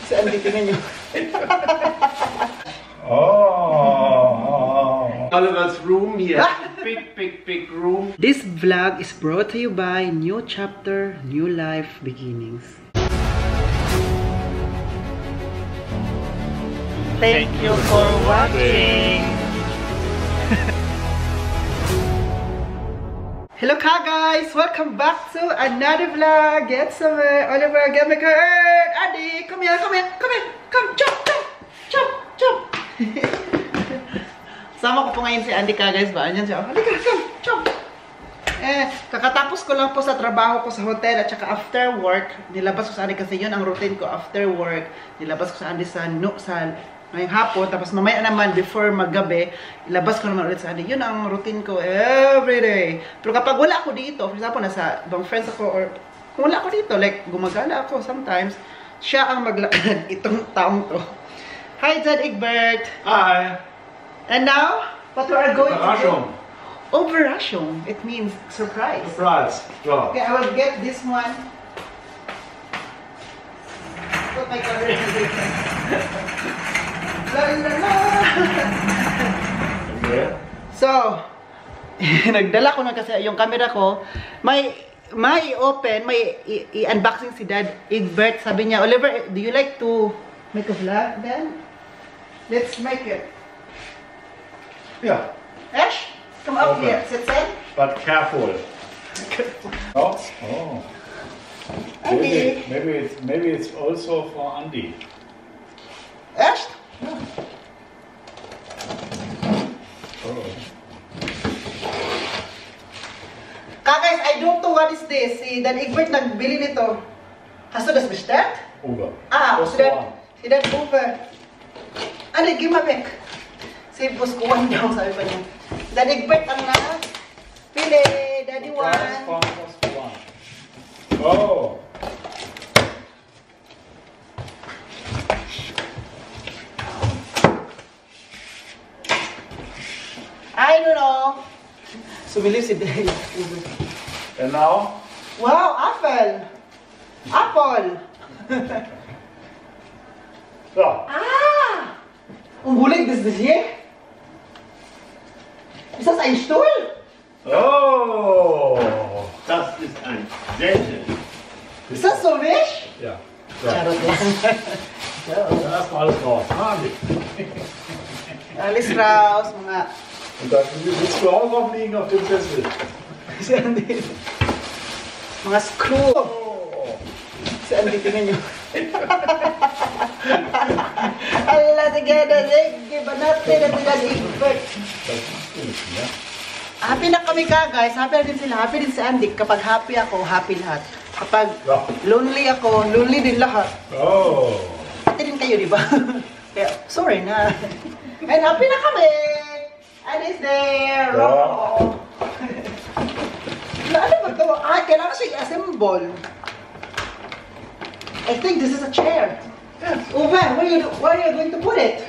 Saan di tingnan nyo? Oliver's room here. Big room. This vlog is brought to you by New Chapter, New Life Beginnings. Thank you for watching. Hello ka guys! Welcome back to another vlog. Get somewhere. Oliver, get me curd. Adi, come here. Come, chop. Sama ko po ngayon si Andy ka guys ba? Andiyan siya. Halika, come, chop. Kakatapos ko lang po sa trabaho ko sa hotel at saka after work, nilabas ko sa Andy kasi yun ang routine ko after work. Nilabas ko sa Andy sa ngayong hapon, tapos mamaya naman before maggabi, ilabas ko naman ulit sa Andy. Yun ang routine ko everyday. Pero kapag wala ako dito, for example, nasa ibang friends ako or kung wala ako dito, like gumagala ako sometimes, siya ang maglakad itong taong to. Hi, Dad Egbert! Hi! And now, what we are going to do? Überraschung. It means surprise. Surprise. Yeah. Okay, I will get this one. Put my camera in here. Okay. So, nagdala ko na kasi yung camera ko. May open, may i-unboxing si Dad Egbert. Sabi niya, Oliver, do you like to make a vlog then? Let's make it. Yeah. Ash, come up Open. here. Sit. But careful. Oh. Andy. Maybe it's also for Andy. Ash? Yeah. Oh. Guys, I don't know what is this. Si Dan Egbert nagbili nito. Hast du das bestellt? Uwe. Si Dan Uwe. Ano, give me back. Si Buskuan daw, sabi pa niya. Dan Egbert ang pili. Daddy one. Oh. I don't know. Sumilip si Dan. And now? Wow, apple. Ja. Und wo liegt das hier? Ist das ein Stuhl? Oh. Das ist ein Sessel. Ist das so wisch? Ja. Charot lang. Erstmal alles raus. Alis raus, mga... Und dann willst du auch noch liegen auf dem Sessel. Mga screw. Oh. Saan di tingnan nyo? Allah, together, give natin na sila Egbert. Das ist gut, ja. Happy na kami ka, guys. Happy na din sila. Happy din si Andy. Kapag happy ako, happy lahat. Kapag lonely ako, lonely din lahat. Oh. Happy din kayo, di ba? Kaya, sorry na. And happy na kami. Andy's there. Oh. Ano ba ito? Kailangan siya i-assemble. I think this is a chair. Uwe, where are you going to put it?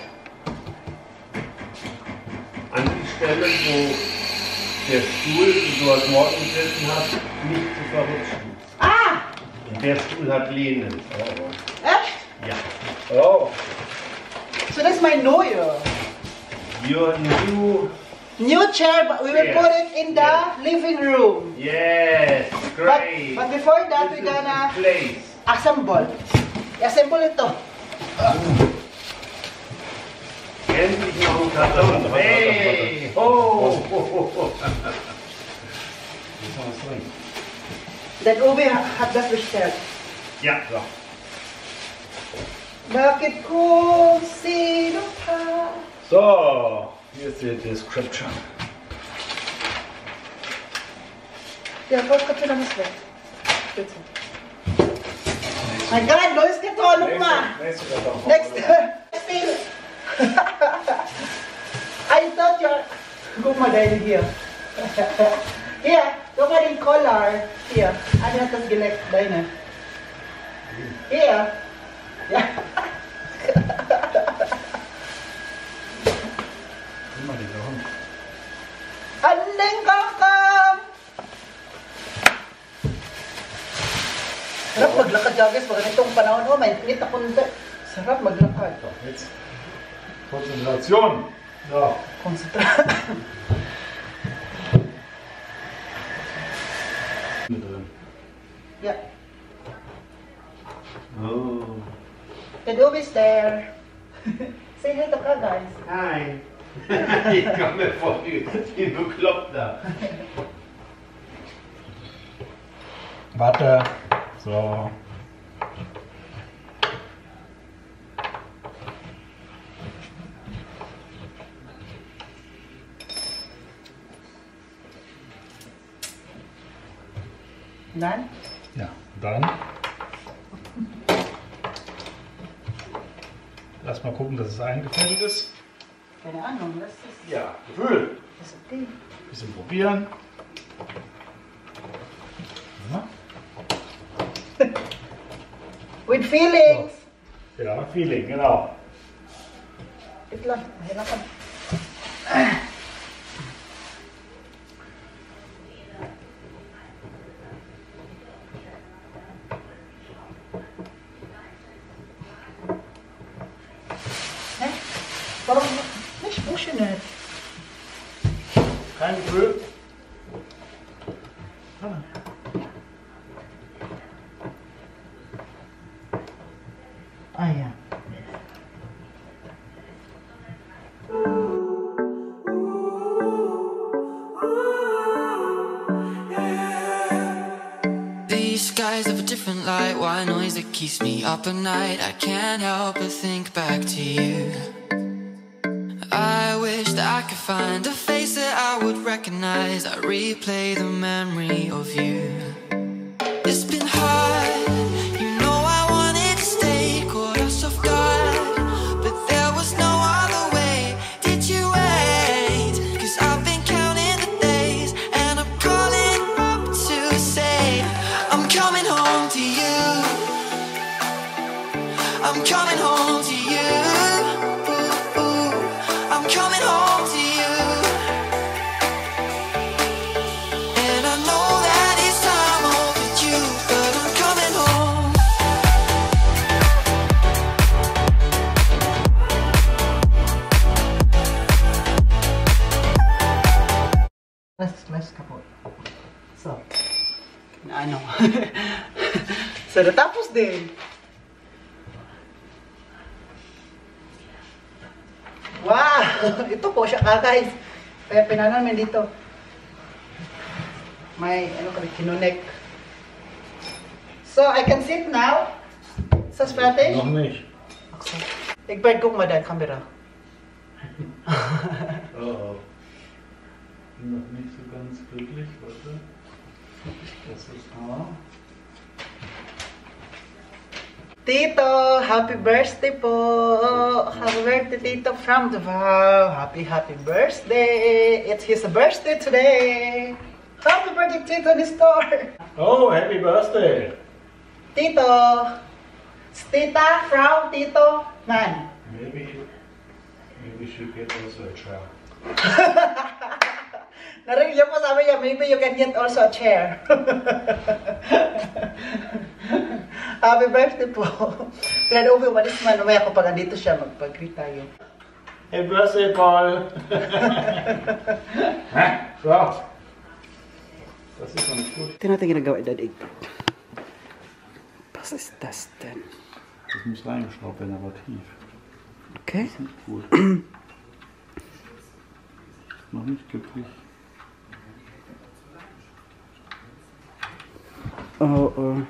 An die Stelle, wo der Stuhl, den du heute Morgen gesessen hast, nicht zu verrutschen. Und der Stuhl hat Lehnen. Echt? Ja. Oh. So that's my neue. Your New chair, but we will put it in the living room. Yes, great. But before that, This we're gonna is the place. assemble. I-assemble ito. Endlich noch ein Karton. Hey! Oh! Then Uwe hat das bestellt. Ja, so. Bakit kung sino pa? So, here's the description. Ja, was kannst du da was weg? Bitte. My God, Lois ka to, ano pa? Next. Still. I thought you're... Gumadali here. Here, look at the color. Here. Ano na tas gilek? Dahil na. Here. Yeah. Andeng kakam! Harap maglakad ka guys, pag ganitong panahon, oh, may init na kundi. Sarap maglakad. So, jetzt Konzentration. So. Konzentrat. Mit drin. Ja. Oh. The dog is there. Say hi to ka, guys. Hi. Ich komme mir vor wie bekloppt da. Warte. So. Dann? Ja, dann. Lass mal gucken, dass es eingefädelt ist. Keine Ahnung, lass es. Ja, Gefühl. Das ist okay. Bisschen probieren. Ja. With feelings. Ja, Feeling, genau. Wait lang, mahirapan. Parang nicht pushen it. Kein Gefühl. Ah, ja. These skies have a different light, white noise that keeps me up at night. I can't help but think back to you. I wish that I could find a face that I would recognize. I replay the memory of you. It's been hard, you know I wanted to stay, caught us off guard, but there was no other way. Did you wait? 'Cause I've been counting the days, and I'm calling up to say I'm coming home to you. I'm coming home to you. I'm coming home to you. And I know that it's time overdue, but I'm coming home. Let's kapot. So, ano. So, natapos din. Wow! Ito po siya, guys. Kaya pinanan namin dito. May, ano kami, kinunik. So, I can sit now. Sa Spanish? Noch nicht. Okay. Igbad kong madal camera. Oh. Noch nicht so ganz glücklich, warte. Das ist Haar. Tito, happy birthday po! Happy birthday, Tito, from Davao. Happy birthday! It's his birthday today! Happy birthday, Tito, in the store! Oh, happy birthday! Tito! It's Tita from Tito Man. Maybe she get also a chair. Narinig niyo po, sabi niya, maybe you can get also a chair. Happy birthday po. Pinag-uwi, umalis man. Umaya ko pag andito siya, magpag-greet tayo. Happy birthday, Paul! So. Das ist noch nicht gut. Ito natin ginagawa, Dad. Was ist das denn? Das muss reingeschraubt werden, aber tief. Okay. Das ist nicht gut. Noch nicht glücklich. Oh, oh.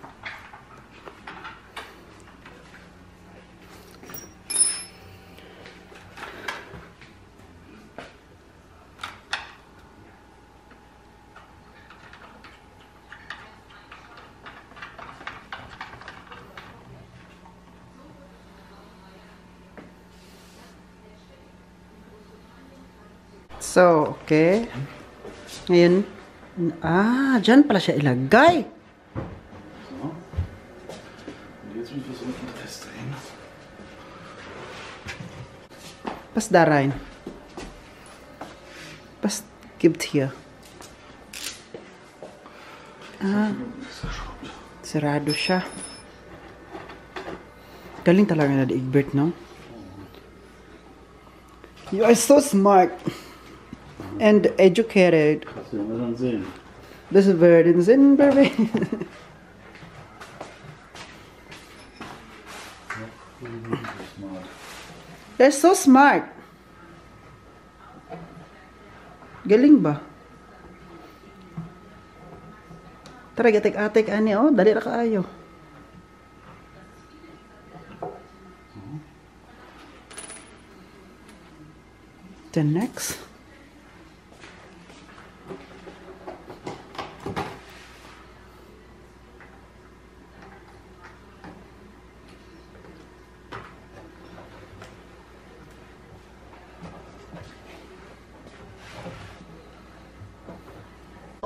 So, okay. Ngayon, dyan pala siya ilagay. So. Und jetzt müssen wir es unten festdrehen. Pas da rein. Pas gibt hier. Sarado siya. Galing talaga na Egbert, no? You are so smart and educated. Das werden wir dann sehen. Das werden Sinn, baby. They're so smart. Galing ba? Tara, gatik-atik, ani, oh. Dali na kaayo. The next.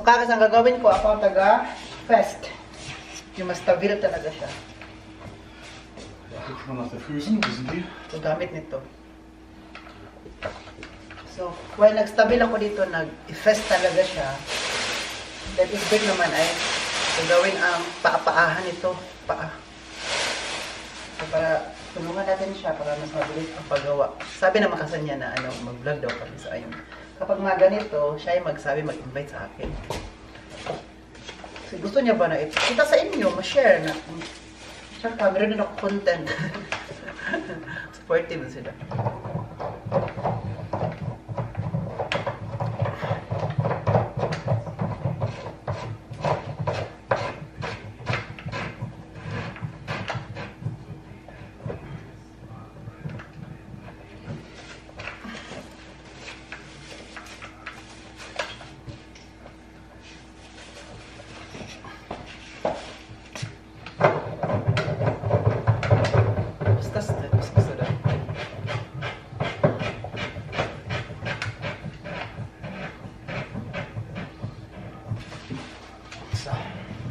Kakas ang gagawin ko, ako ang taga-fest. Yung mas stabil talaga siya. Guck mal nach den Füßen, wo sind die? So, gamit nito. So, while nag-stabil ako dito, nag-fest talaga siya. Then, Egbert naman ay gagawin ang paa-paahan nito. Paa. So, para tulungan natin siya para mas mabilis ang paggawa. Sabi naman kasi niya na mag-vlog daw kami sa ayun. Kapag mga ganito, siya ay magsabi, mag-invite sa akin. So, gusto niya ba na ipakita sa inyo, ma-share na. Tsaka, meron din ako content. Supportive sila.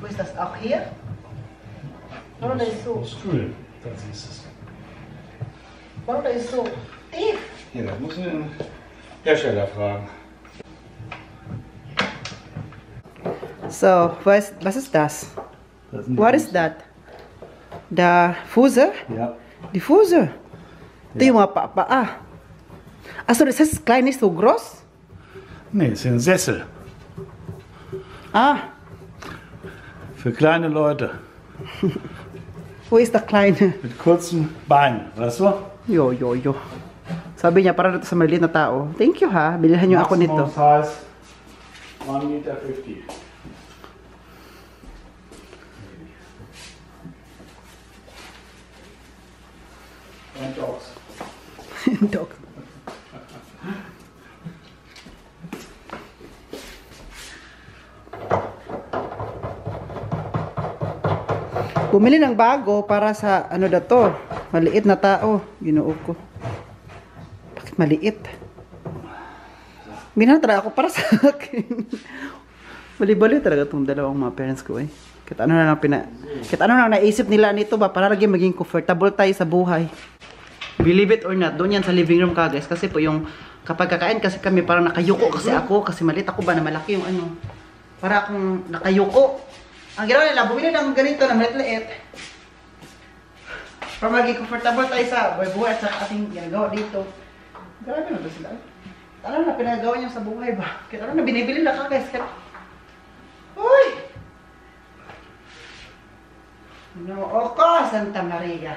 Wo ist das? Auch hier? Warum das ist so? Stuhl, da siehst du es. Warum das ist so tief? Ja, das muss den Hersteller fragen. So, was ist das? Das sind die What is Füße. that? The Fuse? Ja. Die Fuse? Ito yung mga paa. Also, das ist klein, nicht so groß? Nee, es ist ein Sessel. Ah, Für kleine Leute. wo ist der Kleine? Mit kurzen Beinen, weißt du? Yo. Sabi niya, para dito sa maliit na tao. Thank you ha, bilhan niyo ako nito. Maximum size 1,50 Meter. And dogs. Dog. Bumili ng bago para sa ano na to, maliit na tao. Ginoo ko. Bakit maliit? Binala talaga ako para sa akin. Bali-bali talaga itong dalawang mga parents ko eh. Kahit ano na naisip nila nito ba para lagi maging comfortable tayo sa buhay. Believe it or not, doon yan sa living room ka guys. Kasi po yung kapag kakain kasi kami parang nakayuko kasi ako. Kasi maliit ako ba na malaki yung ano. Para akong nakayuko. Ang ginawa nila, bumili ng ganito na maliit-liit. Para maging comfortable tayo sa buhay at sa ating ginagawa dito. Grabe na ba sila? Ano na pinagawa niyo sa buhay ba? Kaya ano na binibili na ka guys. Uy! Noo ko, Santa Maria.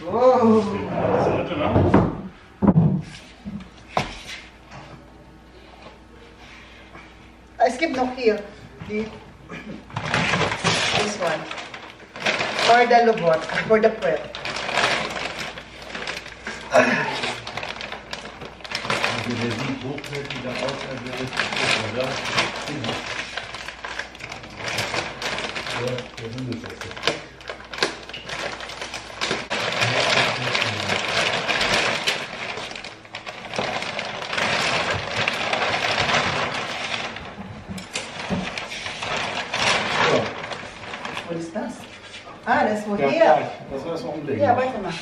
Oh. Seite, ne? Es gibt noch hier die this one for the lubot, for the prep. Der sieht hochwertiger aus, als wäre es oder? Ja, der Hundesessel. Was ist das? Ah, das ist wohl Ja, hier. gleich. Das müssen wir umlegen. Ja, warte mal.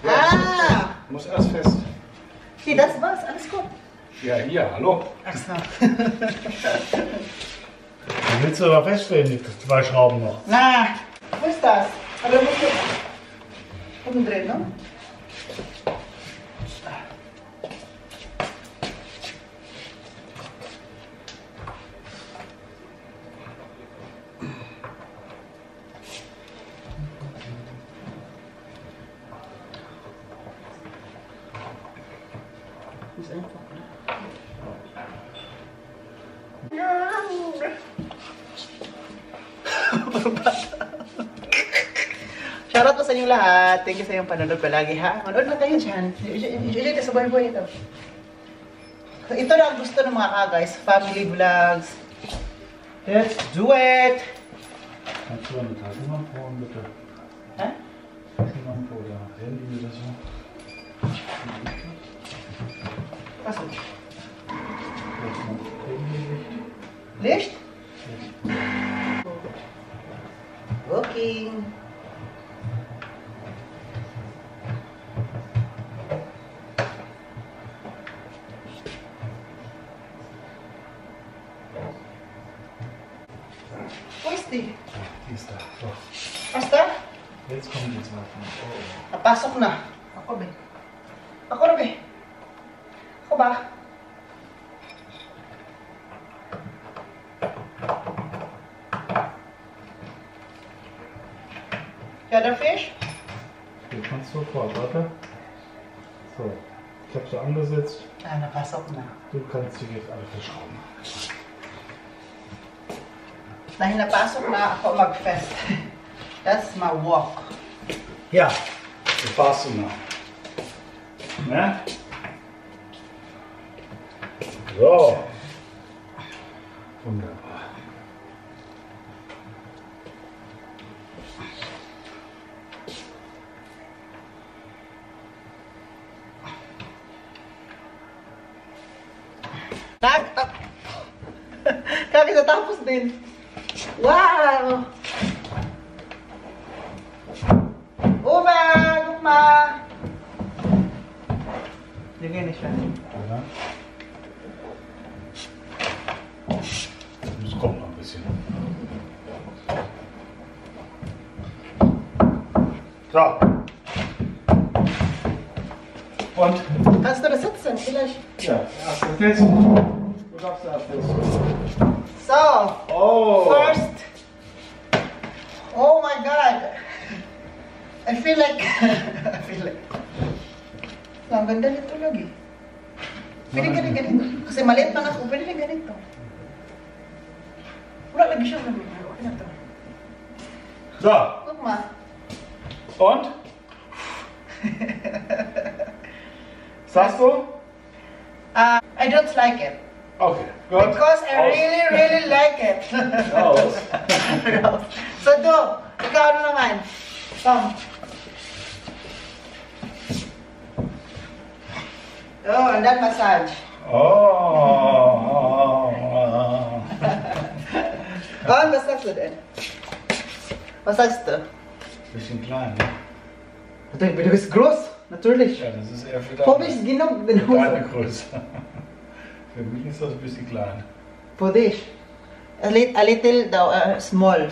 Ah! Muss erst fest. See, that's bus. Alles gut. Ja, hier, hallo. Ach so. Da willst du aber feststellen, die 2 Schrauben noch. Na, wo ist das? Aber muss ich... Umdrehen, no? Ist einfach, ne? Shoutout po sa inyo lahat. Thank you sa iyong panonood palagi, ha? Manood na kayo dyan. Enjoy ka sa buhay-buhay ito. Ito na ang gusto ng mga guys. Family vlogs. Let's do it! Kannst du eine Taschenlampe holen, bitte? Hä? Taschenlampe oder Handy oder so? Was? Licht? Working. Wo ist die? Die ist da. So. Basta? Jetzt kommen die 2 von. Oh. Napasok na. Ako, be. Ako na, be. Ako ba? Ja, der Fisch? Du kannst sofort, warte. So, ich habe sie angesetzt. Ah, napasok na. Du kannst sie jetzt alle verschrauben. Dahil napasok na ako mag-fest. That's my walk. Ja, du fahrst du noch. Ne? So. Wunderbar. Kakatapos din. Wow! Uma! Gugma! Lagay na siya. Oder? Das kommt noch ein bisschen. So. Und? Kannst du das sitzen? Vielleicht. Ja, erst jetzt. Du darfst erst jetzt. So, Oh! first. Oh my God! I feel like... Ang ganda nito lagi. Pwede ganito. Kasi maliit man ako. Pwede ganito. Wala lagi siya. Okay na to. So. Gugma. Und? Sagst du? I don't like it. Okay, gut. Because I really like it. Raus. So do, ikaw ano naman? Come. Oh, and then massage. Oh. Oh, was sagst du denn? Was sagst du? Bisschen klein, ne? Du bist groß, natürlich. Ja, das ist eher für Für mich genug. deine Größe. Für mich ist das ein bisschen klein. For this. A little daw, small.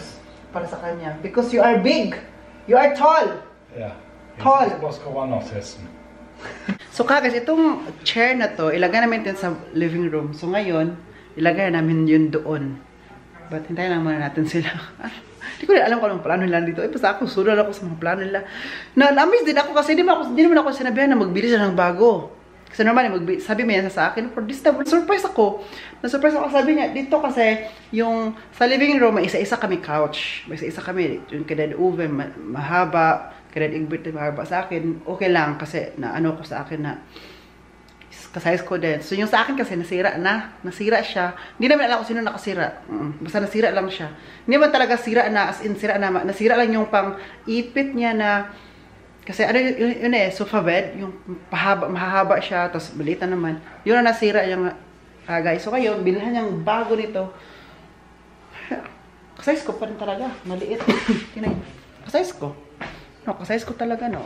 Para sa kanya. Because you are big. You are tall. Ja. Toll. Jetzt muss Moskau noch testen. So guys, itong chair na to, ilagay namin din sa living room. So ngayon, ilagay namin yun doon. But hintayin lang muna natin sila. Hindi ko rin alam kung anong plano nila dito. Basta ako, sunod ako sa mga plano nila. Na-amaze din ako kasi hindi naman ako sinabihan na magbili siya ng bago. Kasi normal, sabi mo yan sa akin, for this time, surprise ako. Na-surprise ako, sabi niya, dito kasi, yung sa living room, may isa-isa kami couch. May isa-isa kami, yung kadad uve, mahaba, kadad igbit, mahaba sa akin. Okay lang, kasi naano ko sa akin na, kasize ko din. So yung sa akin kasi, nasira siya. Hindi naman alam kung sino nakasira. Basta nasira lang siya. Hindi naman talaga sira na, as in, nasira lang yung pang ipit niya na, kasi ano yun sofa bed, yung mahaba siya, tapos balita naman. Yun na nasira yung guys. So kayo, bilhan niyang bago nito. Kasize ko pa rin talaga. Maliit. Kasize ko. No, kasize ko talaga, no.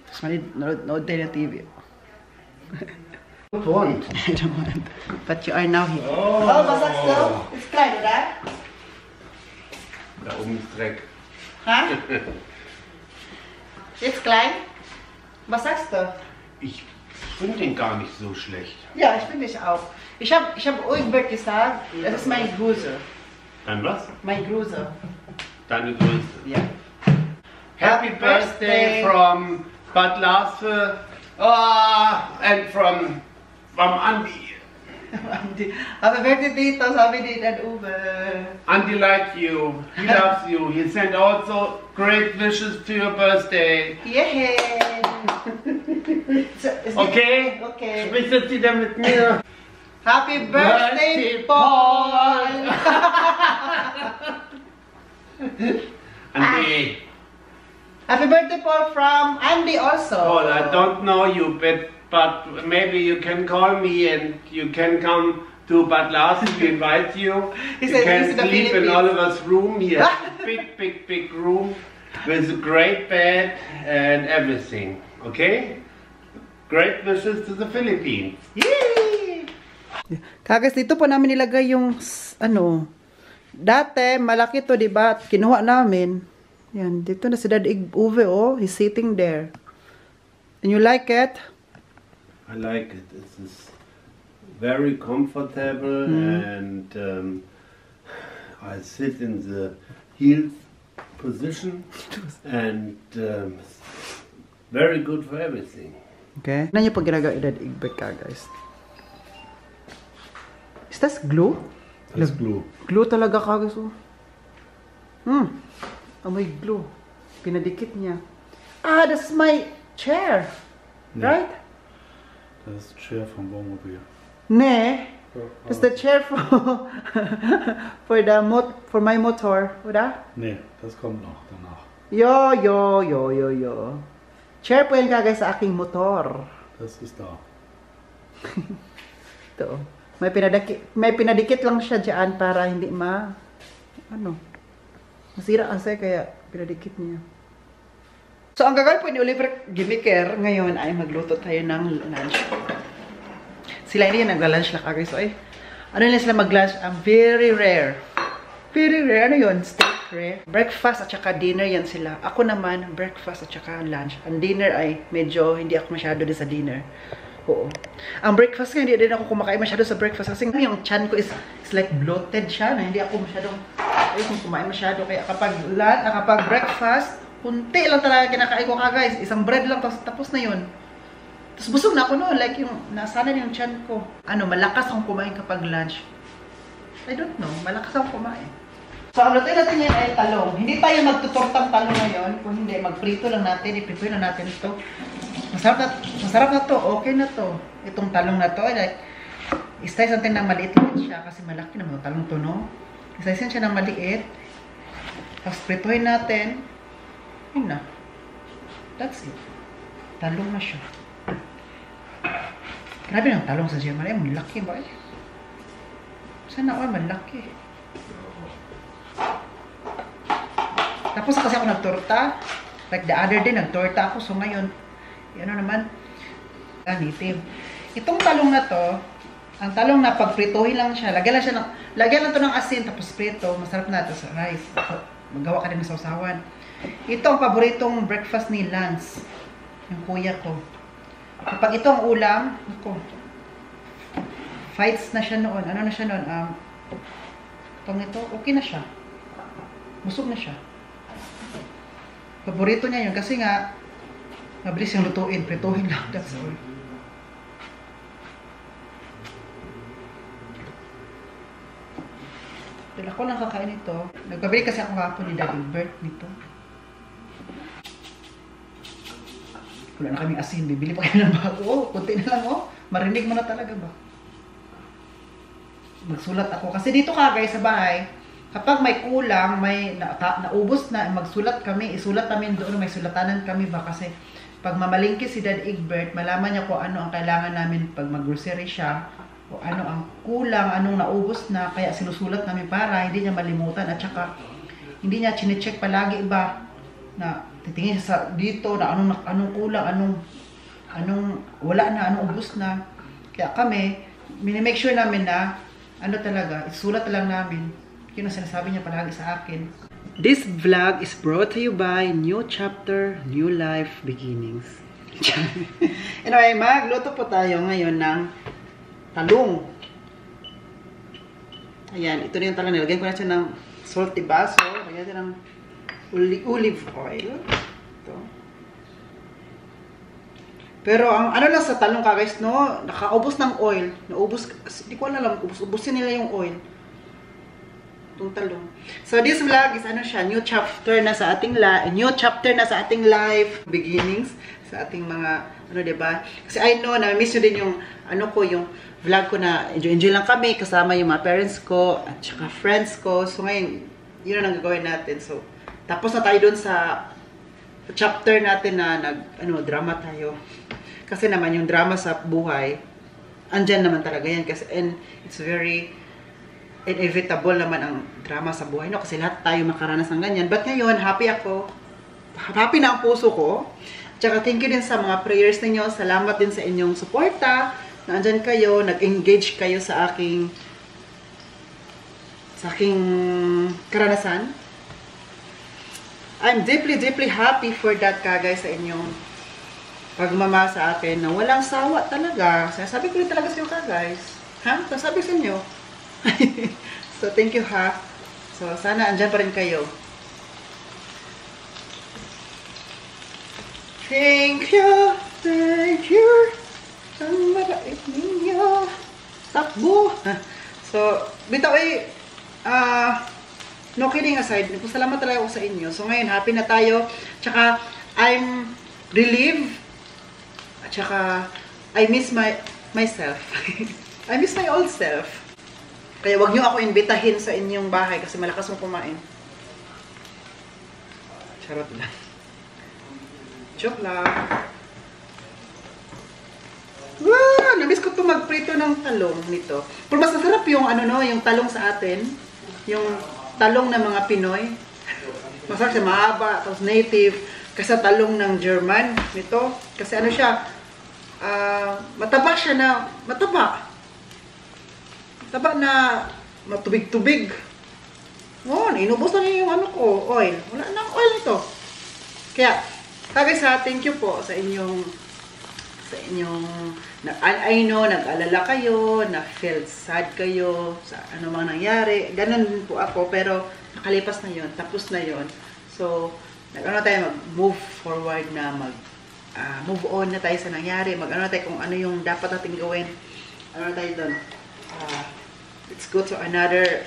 Tapos manood din ng TV. Don't want. I don't want. But you are now here. Oh. Oh, was sagst du? Ist klein, oder? Da oben ist Dreck. Ha? Ist klein? Was sagst du? Ich finde den gar nicht so schlecht. Ja, ich finde dich auch. Ich hab Ulgbert gesagt, das ist mein Gruse. Dein was? Mein Gruse. Deine Größe. Ja. Happy birthday from Bad Larsve and from Andy. Happy birthday, Tito, sabi ni Dan Uwe. Andy likes you. He loves you. He sent also great wishes to your birthday. Yay! Okay? Okay. Sprichst jetzt wieder mit mir? Happy birthday, Paul! Andy. Happy birthday, Paul, from Andy also. Paul, I don't know you, but maybe you can call me and you can come to Bad Larsen. We invite you. He You said can he's in the sleep in Philippines. Oliver's room here. Big room with a great bed and everything. Okay? Great wishes to the Philippines. Yay! Kagas, dito po namin nilagay yung, ano, dati, malaki to, diba? Kinuha namin. Yan, dito na si Dad Uwe, oh. He's sitting there. And you like it? I like it. It's very comfortable and I sit in the heel position and very good for everything. Okay. Ano niyo pag ginagawa Dad Egbert ka, guys? Is that glue? Das ist Glue. Glue talaga ka, guys, oh. Amoy glue. Pinadikit niya. Ah, that's my chair. Right? Das ist Chair vom Wohnmobil. Ne. That's the chair for for my motor, oder? Nee, das kommt noch danach. Yo. Chair po yan kagay sa aking motor. Das ist da. Ito. May pinadikit lang siya dyan para hindi masira kasi kaya pinadikit niya. So, ang gagawin po ni Oliver Gimiker ngayon ay magluto tayo ng lunch. Sila hindi nagla-lunch lang kagay. So, ano nila sila mag-lunch? Very rare. Very rare. Ano yun? Steak rare. Breakfast at saka dinner yan sila. Ako naman, breakfast at saka lunch. Ang dinner ay medyo hindi ako masyado din sa dinner. Oo. Ang breakfast nga, hindi din ako kumakain masyado sa breakfast. Kasi yung chan ko is like bloated siya. Na hindi ako masyadong kumain masyado. Kaya kapag breakfast, kunti lang talaga kinakain ko guys. Isang bread lang, tapos na yun. Tapos busog na ako noon. Like yung, nasana yung chan ko. Malakas akong kumain kapag lunch. I don't know. Malakas akong kumain. So, ang lutuin natin yan ay talong. Hindi tayo magtutortang talong ngayon. Kung hindi, magprito lang natin. Iprito na natin ito. Masarap na to. Okay na to. Itong talong na to. Like, i-slice natin ng maliit lang siya. Kasi malaki naman yung talong to, no? I-slice siya ng maliit. Tapos prituhin natin. Yun na. That's it. Talong na siya. Grabe ng talong sa German. Ay, malaki ba eh? Sana all malaki. Tapos kasi ako nagtorta. Like the other day, nagtorta ako. So ngayon, ano naman, native. Itong talong na to, ang talong na pagprituhin lang siya, lagyan lang to ng asin, tapos prito, masarap na ito sa rice. Magawa ka din ng sausawan. Ito ang paboritong breakfast ni Lance, yung kuya ko. Kapag ito ang ulam, ako, fights na siya noon. Ano na siya noon? Itong ito, okay na siya. Busog na siya. Paborito niya yun kasi nga, mabilis yung lutuin, prituhin lang. That's all. Dahil ako lang kakain ito. Nagpabili kasi ako kapon ni Daddy Bert nito. Wala na kaming asin. Bibili pa kayo ng bago. Oh, kunti na lang. Oh, marinig mo na talaga ba? Magsulat ako. Kasi dito guys sa bahay, kapag may kulang, may naubos na, magsulat kami. Isulat namin doon. May sulatanan kami ba? Kasi pag mamalingki si Dad Egbert, malaman niya kung ano ang kailangan namin pag mag-grocery siya. O ano ang kulang, anong naubos na, kaya sinusulat namin para hindi niya malimutan at saka hindi niya chinecheck palagi iba na titingin siya sa dito na anong kulang, wala na, anong ubos na. Kaya kami, minimake sure namin na, talaga, isulat lang namin. Yun ang sinasabi niya palagi sa akin. This vlog is brought to you by New Chapter, New Life Beginnings. Anyway, magluto po tayo ngayon ng talong. Ayan, ito na yung talong. Nilagyan ko na siya ng salty baso. Lagyan siya ng olive oil. Ito. Pero ang lang sa talong ka guys, no, nakaubos ng oil. Naubos, hindi ko alam, ubusin nila yung oil. Itong talong. So this vlog is new chapter na sa ating life beginnings, sa ating mga diba? Kasi I know na miss nyo din yung yung vlog ko na enjoy lang kami kasama yung mga parents ko at saka friends ko. So ngayon, yun ang gagawin natin. So tapos na tayo dun sa chapter natin na drama tayo. Kasi naman yung drama sa buhay, andyan naman talaga yan. Kasi, and it's very inevitable naman ang drama sa buhay. No? Kasi lahat tayo makaranas ng ganyan. But ngayon, happy ako. Happy na ang puso ko. Tsaka thank you din sa mga prayers ninyo. Salamat din sa inyong suporta. Na andyan kayo, nag-engage kayo sa aking karanasan. I'm deeply, deeply happy for that guys sa inyong pagmama sa akin na walang sawa talaga. Sabi ko rin talaga sa inyo guys. Ha? Sabi sa inyo. So, thank you ha. So, sana andyan pa rin kayo. Thank you. Thank you. Ang mabait ninyo. Takbo. So, bitaw no kidding aside, salamat talaga ako sa inyo. So, ngayon, happy na tayo. Tsaka, I'm relieved. At saka, I miss myself. I miss my old self. Kaya wag nyo ako imbitahin sa inyong bahay kasi malakas mong kumain. Charot lang. Joke lang. Wow! Namiss ko itong magprito ng talong nito. Pero mas masarap yung yung talong sa atin. Yung talong ng mga Pinoy. Masarap siya, mahaba, tapos native. Kasi talong ng German nito. Kasi siya, mataba siya na, mataba na matubig-tubig. Inubos na niya yung oil. Wala nang oil ito. Kaya, guys thank you po sa inyong, I know, nag-alala kayo, na-feel sad kayo, sa mang nangyari. Ganun din po ako, pero nakalipas na yon, tapos na yon. So, tayo mag-move forward na move on na tayo sa nangyari. Tayo kung ano yung dapat natin gawin. Tayo doon. Let's go to another.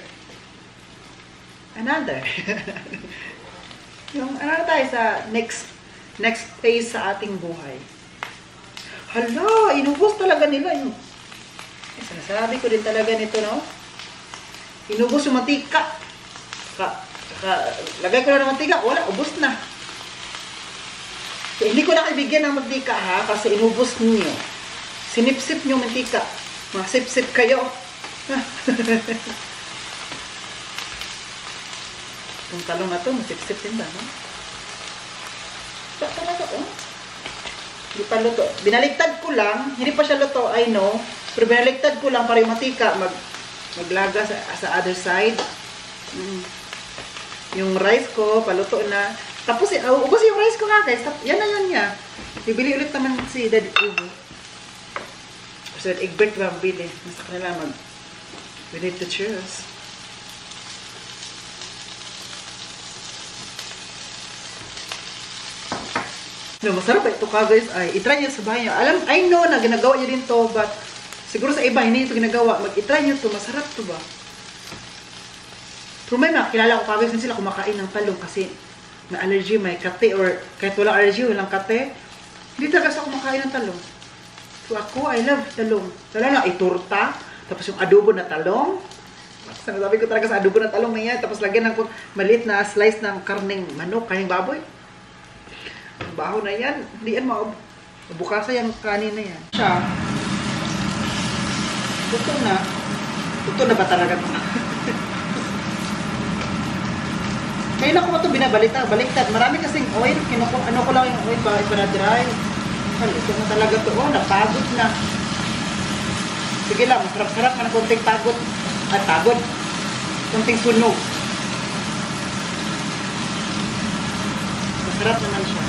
Yung tayo sa next phase sa ating buhay. Hala, inubos talaga nila. Sinasabi ko din talaga nito, no? Inubos yung mantika. Lagay ko na ng mantika. Wala, ubos na. So, hindi ko na ibigyan ng mantika ha, kasi inubos niyo. Sinipsip niyo mantika. Mga sip-sip kayo. Itong talong na ito, masip-sip din ba? Ito talaga, Hindi pa luto. Binaligtad ko lang, hindi pa siya luto, I know. Pero binaligtad ko lang para yung mantika maglaga sa other side. Yung rice ko, paluto na. Tapos, ubos yung rice ko nga guys. Yan na yun niya. Bibili ulit naman si Daddy Ubo. So, eggbert ba ang bili? Nasa kanila we need to choose. Masarap ito ka guys. I-try nyo sa bahay nyo. I know na ginagawa nyo din to, but siguro sa iba, hindi ito ginagawa. I-try nyo to. Masarap to ba? Pero may kilala ko kagawin sila kumakain ng talong kasi may allergy, may kate, or kahit walang allergy, walang kate. Hindi talaga sa kumakain ng talong. So ako, I love talong. Lalo na iturta, tapos yung adobo na talong. Sabi ko talaga sa adobo na talong na yan. Tapos lagyan ng maliit na slice ng karneng manok, karneng baboy. Baho na yan. Hindi yan mabukasa yung kanin na yan. Siya. Luto na. Luto na ba talaga ito? Kaya ako ito binabaliktad. Marami kasing oil. Ano ko lang yung oil para dry. Ito na talaga to. Oh, napagod na. Sige lang, masarap-sarap ka na konting pagod. At pagod. Konting sunog. Masarap naman siya.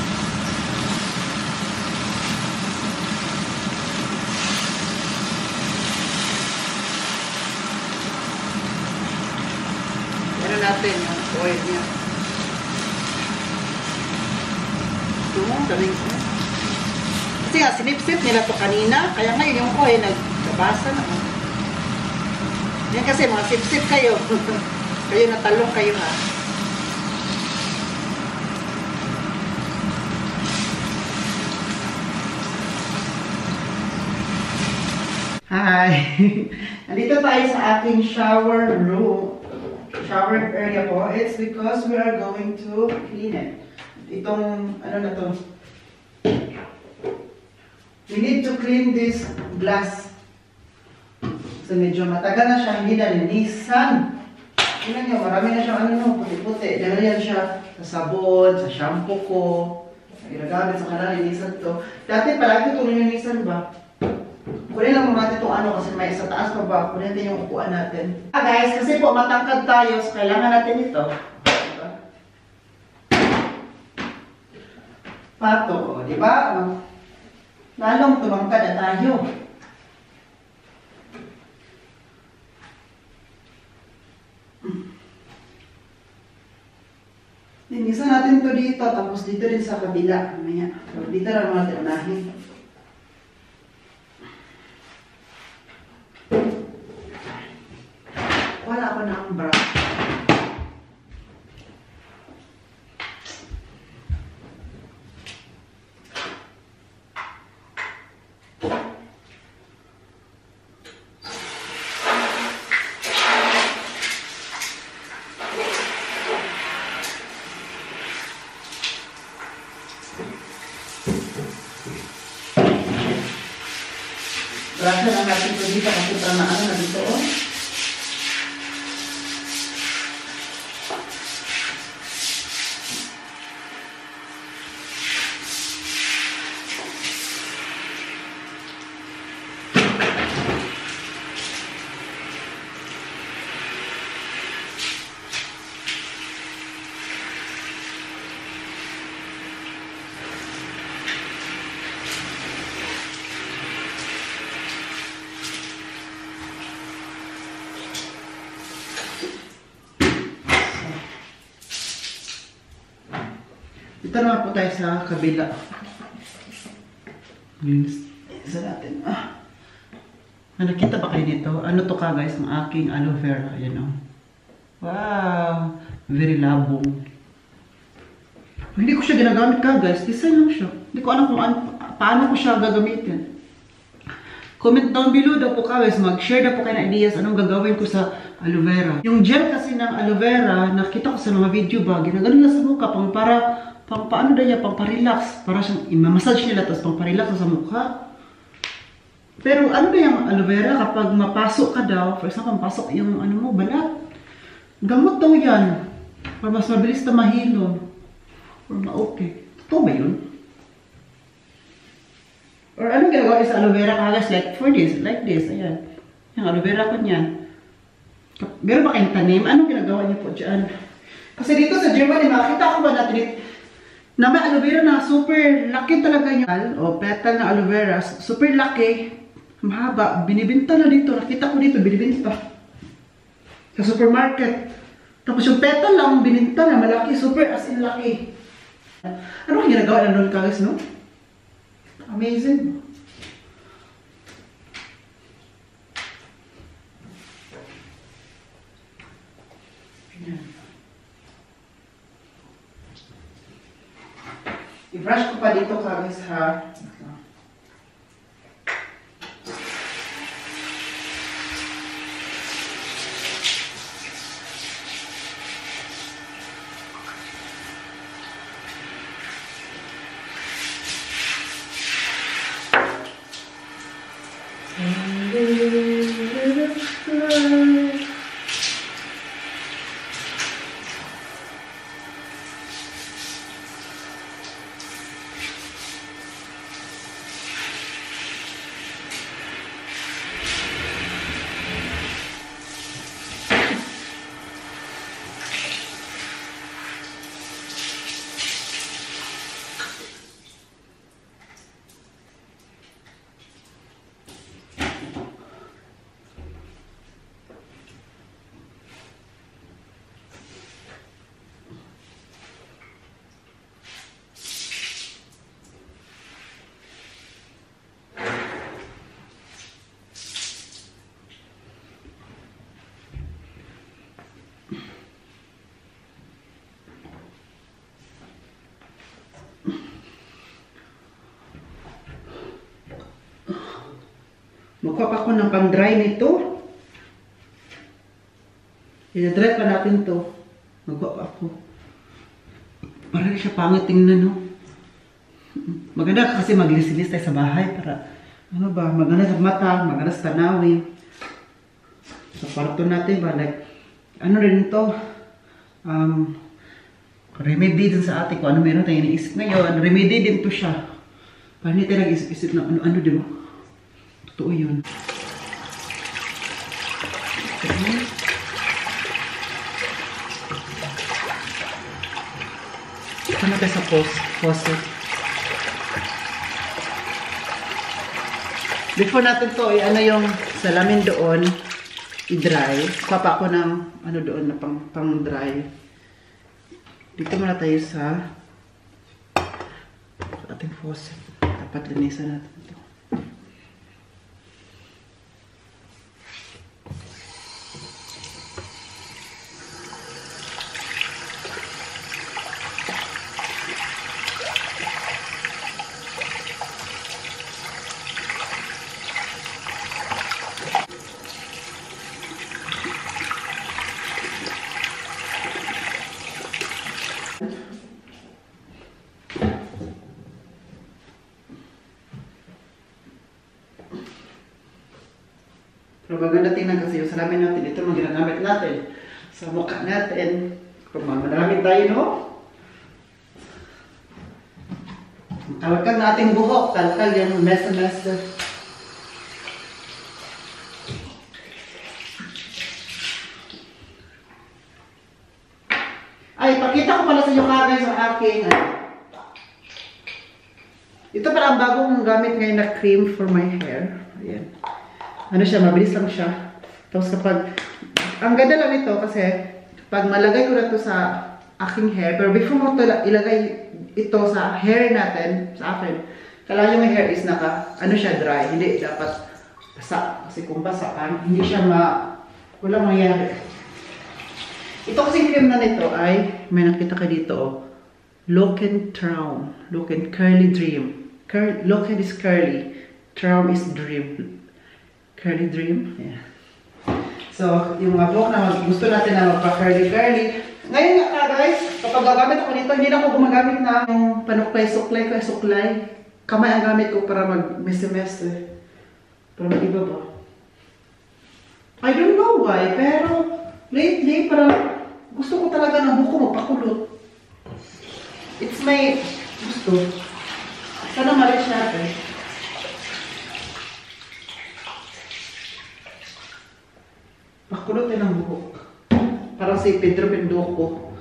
Ano natin yung oil niya. Ito mo, daming oil. Kasi nga, sinip-sip nila to kanina. Kaya ngayon yung oil, nagbabasa na. Yan kasi, mga sip-sip kayo. Kayo natalong kayo ha. Hi! Nandito tayo sa aking shower room. Shower area po. It's because we are going to clean it. Itong, ano na to? We need to clean this glass. So medyo matagal na siya, hindi na linisan. Tingnan nyo, marami na siya, ano no, puti-puti. Dahil yan siya sa sabon, sa shampoo ko. Ginagamit sa kanal, linisan to. Dati palagi itong linisan ba? Kunin lang mo natin itong ano kasi may sa taas pa ba? Kunin natin yung upuan natin. Guys, kasi po matangkad tayo, so kailangan natin ito. Diba? Pato, di ba? Lalong tumangkad na tayo. Linisan natin to dito, tapos dito din sa kabila. Mamaya. So, dito lang natin unahin. Wala ako na ang brush. Brush na lang natin ito dito kasi para na ano na dito. Ito naman po tayo sa kabila. Isa natin. Nakita ba kayo nito? Ano to ka guys? Ang aking aloe vera. Ayan o. Wow! Very labong. Hindi ko siya ginagamit ka guys. Design lang siya. Hindi ko alam kung paano ko siya gagamitin. Comment down below daw po ka guys. Mag-share daw po kayo ng ideas anong gagawin ko sa aloe vera. Yung gel kasi ng aloe vera, nakita ko sa mga video ba, ginagano nila sa mukha pang para paano daw niya, pang pa-relax. Para siyang i-massage nila, tapos pang pa-relax sa mukha. Pero ano ba yung aloe vera kapag mapasok ka daw, for example, mapasok yung ano mo, balat. Gamot daw yan. Para mas mabilis na mahilom. Or ma-okay. Totoo ba yun? Or anong ginagawa sa aloe vera kagas? Like for this, like this, ayan. Yung aloe vera ko niyan. Meron ba kayong tanim? Anong ginagawa niyo po dyan? Kasi dito sa Germany, makita ko ba natin na may aloe vera na super laki talaga yung o petal na aloe vera. Super laki. Mahaba. Binibinta na dito. Nakita ko dito, binibinta. Sa supermarket. Tapos yung petal lang, bininta na malaki. Super as in laki. Ano ang ginagawa na doon guys, no? Amazing. I-brush ko pa dito guys ha. Magkuha pa ako ng pang-dry nito. I-dry pa natin to. Magkuha pa ako. Para rin siya pangit tingnan, no? Maganda kasi maglinis tayo sa bahay para, ano ba, maganda sa mata, maganda sa tanawin. Sa kwarto natin ba, like, ano rin to? Remedy din sa atin kung ano meron tayo iniisip ngayon. Remedy din to siya. Para hindi tayo nag-isip-isip na ano-ano, di ba? Totoo yun. Ito na tayo sa faucet. Before natin to, ano yung salamin doon, i-dry. Papa ko ng ano doon na pang-dry. Dito muna tayo sa ating faucet. Dapat linisan natin ito. Pero maganda tingnan kasi yung salamin natin, ito mga ginagamit natin sa mukha natin. Kung mamarami tayo, no? Talkag na ating buhok, talkag yung mess. Ay, pakita ko pala sa inyo kagay sa aking. Ito pala ang bagong gamit ngayon na cream for my hair. Ayan. Ano siya, mabilis lang siya. Tapos kapag, ang ganda lang ito kasi, pag malagay ko na ito sa aking hair, pero before mo ito ilagay ito sa hair natin, sa akin, kailangan yung hair is ano siya, dry. Hindi dapat basa. Kasi kung basa ka, hindi siya walang mangyari. Ito kasing cream na nito ay, may nakita ka dito, oh. Loken Traum. Loken Curly Dream. Loken is curly. Traum is dream. Curly Dream. Yeah. So, yung mga buhok na gusto natin na magpa-curly-curly. Ngayon nga guys, kapag gagamit ako nito, hindi na ako gumagamit na yung panuklay, suklay. Kamay ang gamit ko para mag-messy-messy. Para mag-iba ba? I don't know why, pero lately, parang gusto ko talaga ng buko magpakulot. It's my gusto. Sana ma-reach natin. Pakulutin ang buhok. Parang si Pedro Pendoco.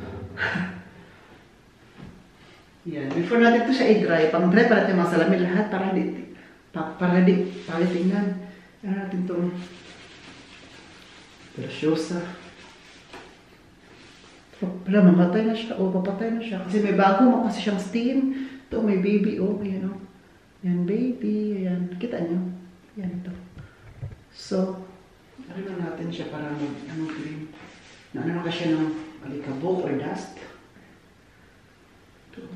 Yan. Before natin ito siya i-dry, pang-dry para natin mga salamin lahat para di palitingan. Yan natin itong graciosa. Wala, mamatay na siya. O, papatay na siya. Kasi may bago kasi siyang steam. Ito, may baby. O, ayan o. Yan, baby. Ayan. Kita niyo? Yan ito. So, ano na natin siya para cream. Ano ka siya ng alikabok or dust. Ito.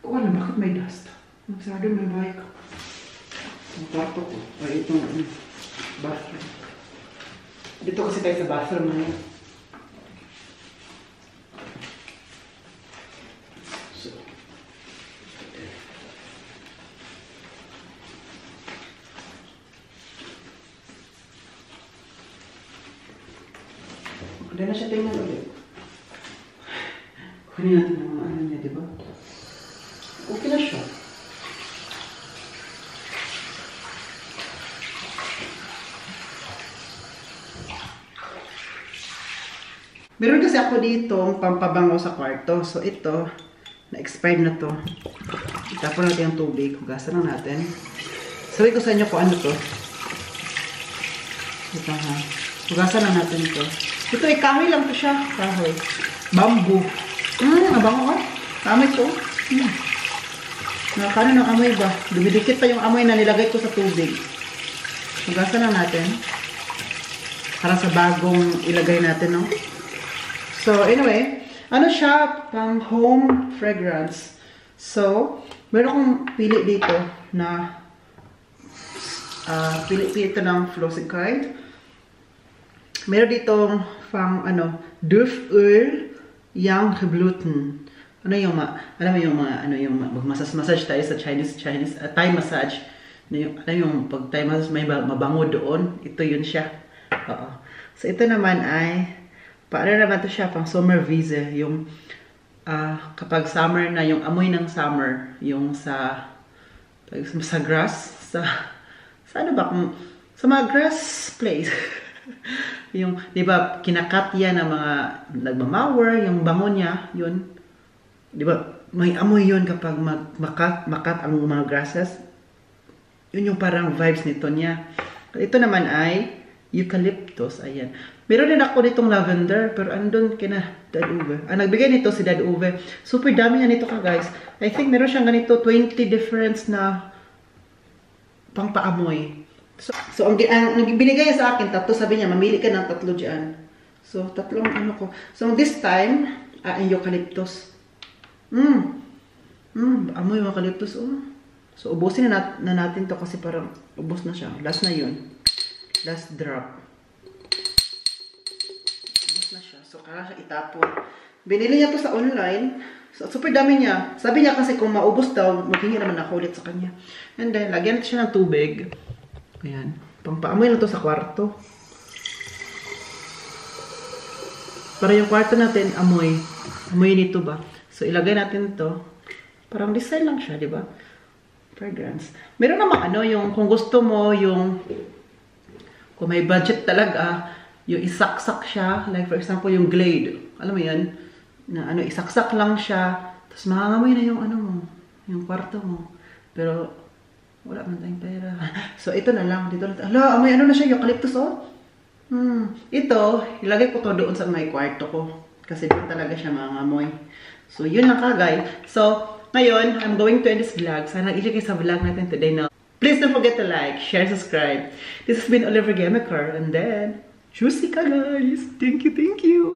Wala, bakit may dust? Magsado may bike. Ang kwarto ko. Ay, itong bathroom. Dito kasi tayo sa bathroom na yun. Hindi na siya tingnan ulit. Kunin natin ang mga ano niya, di ba? Okay na siya. Meron kasi ako dito ang pampabango sa kwarto. So ito, na-expired na to. Itapon natin ang tubig. Hugasan lang natin. Sabi ko sa inyo kung ano to. Ito ha. Hugasan lang natin ito. Ito ay kahoy lang to siya. Kahoy. Bamboo. Nabango ka. Amoy ko. Nakakano ng amoy ba? Dumidikit pa yung amoy na nilagay ko sa tubig. Hugasan lang natin. Para sa bagong ilagay natin, no? So, anyway. Ano siya? Pang home fragrance. So, meron akong pili dito na Pili ito ng Flossie-Kind. Meron ditong Duft-Öl Yang Gebluten. Ano yung alam mo yung mag-massage tayo sa Chinese Thai massage. Ano yung pag Thai massage may mabango doon. Ito yun siya. Oo. So ito naman ay paano naman to siya pang summer visa. Yung kapag summer na, yung amoy ng summer, yung sa grass, sa ano ba, sa mga grass place. Yung, di ba, kinakat yan ng mga nagmamower, yung bango niya, yun. Di ba, may amoy yun kapag makat ang mga grasses. Yun yung parang vibes nito niya. Ito naman ay eucalyptus, ayan. Meron din ako ditong lavender, pero andun kina Dad Uwe. Nagbigay nito si Dad Uwe. Super dami niya nito ka, guys. I think meron siyang ganito, 20 difference na pang paamoy. So ang binigay niya sa akin, tatlo, sabi niya, mamili ka ng tatlo dyan. So, tatlong ano ko. So, this time, ang eucalyptus. Amoy yung eucalyptus, oh. So, ubusin na natin to kasi parang ubos na siya. Last na yun. Last drop. Na siya. So, kaya siya itapon. Binili niya to sa online. So, super dami niya. Sabi niya kasi kung maubos daw, maghingi naman ako ulit sa kanya. And then, lagyan natin siya ng tubig. Ayan. Pampaamoy na to sa kwarto. Para yung kwarto natin, amoy. Amoy nito ba? So, ilagay natin to. Parang design lang siya, di ba? Fragrance. Meron naman yung kung gusto mo, yung kung may budget talaga, yung isaksak siya, like for example, yung Glade. Alam mo yan? Na isaksak lang siya, tapos makangamoy na yung mo, yung kwarto mo. Pero, wala man tayong pera. So, ito na lang. Dito na. Hala, amoy na siya, eucalyptus, oh. Ito, ilagay ko to doon sa may kwarto ko. Kasi doon talaga siya makangamoy. So, yun lang guys. So, ngayon, I'm going to end this vlog. Sana nag-enjoy kayo sa vlog natin today na. Please don't forget to like, share, subscribe. This has been Oliver Gamakar. And then, juicy ka guys. Thank you, thank you.